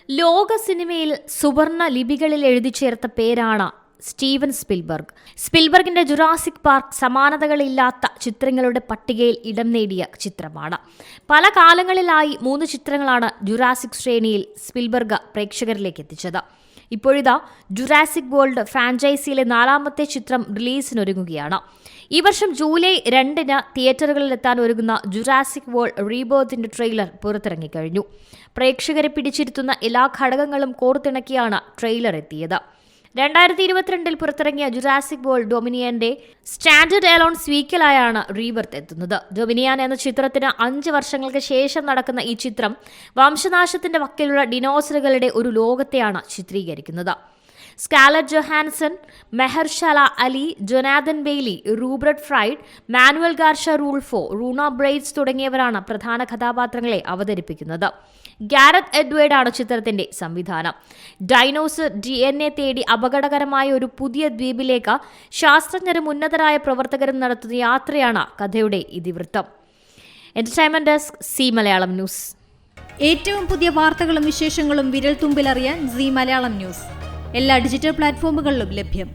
ലോക സിനിമയിൽ സുവർണ ലിപികളിൽ എഴുതി ചേർത്ത പേരാണ് സ്റ്റീവൻ സ്പിൽബർഗ്. സ്പിൽബർഗിന്റെ ജുറാസിക് പാർക്ക് സമാനതകളില്ലാത്ത ചിത്രങ്ങളുടെ പട്ടികയിൽ ഇടം നേടിയ ചിത്രമാണ്. പല കാലങ്ങളിലായി 3 ചിത്രങ്ങളാണ് ജുറാസിക് ശ്രേണിയിൽ സ്പിൽബർഗ് പ്രേക്ഷകരിലേക്ക് എത്തിച്ചത്. ഇപ്പോഴിതാ ജുറാസിക് വേൾഡ് ഫ്രാഞ്ചൈസിയിലെ 4ാമത്തെ ചിത്രം റിലീസിനൊരുങ്ങുകയാണ്. ഈ വർഷം ജൂലൈ 2-ന് തിയേറ്ററുകളിലെത്താൻ ഒരുങ്ങുന്ന ജുറാസിക് വേൾഡ് റീബേർത്തിന്റെ ട്രെയിലർ പുറത്തിറങ്ങിക്കഴിഞ്ഞു. പ്രേക്ഷകരെ പിടിച്ചിരുത്തുന്ന എല്ലാ ഘടകങ്ങളും കോർത്തിണക്കിയാണ് ട്രെയിലർ എത്തിയത്. 2022-ൽ പുറത്തിറങ്ങിയ ജുറാസിക് വേൾഡ് ഡൊമിനിയന്റെ സ്റ്റാൻഡേർഡ് എലോൺ സ്വീക്കലായാണ് റീബർത്ത് എത്തുന്നത്. ഡൊമിനിയൻ എന്ന ചിത്രത്തിന് 5 വർഷങ്ങൾക്ക് ശേഷം നടക്കുന്ന ഈ ചിത്രം വംശനാശത്തിന്റെ വക്കിലുള്ള ഡിനോസറുകളുടെ ഒരു ലോകത്തെയാണ് ചിത്രീകരിക്കുന്നത്. Scarlett Johansson, Mahershala Ali, Jonathan Bailey, Rupert Friend, Manuel Garcia Rulfo, റൂണ ബ്രെയ്റ്റ്സ് തുടങ്ങിയവരാണ് പ്രധാന കഥാപാത്രങ്ങളെ അവതരിപ്പിക്കുന്നത്. ഗാരത്ത് എഡ്വേർഡാണ് ചിത്രത്തിന്റെ സംവിധാനം. ഡൈനോസർ DNA തേടി അപകടകരമായ ഒരു പുതിയ ദ്വീപിലേക്ക് ശാസ്ത്രജ്ഞരും ഉന്നതരായ പ്രവർത്തകരും നടത്തുന്ന യാത്രയാണ് കഥയുടെ ഇതിവൃത്തം. Entertainment desk, C Malayalam news. ഏറ്റവും പുതിയ വാർത്തകളും വിശേഷങ്ങളും വിരൽ തുമ്പിലറിയാൻ സി മലയാളം ന്യൂസ് എല്ലാ ഡിജിറ്റൽ പ്ലാറ്റ്ഫോമുകളിലും ലഭ്യം.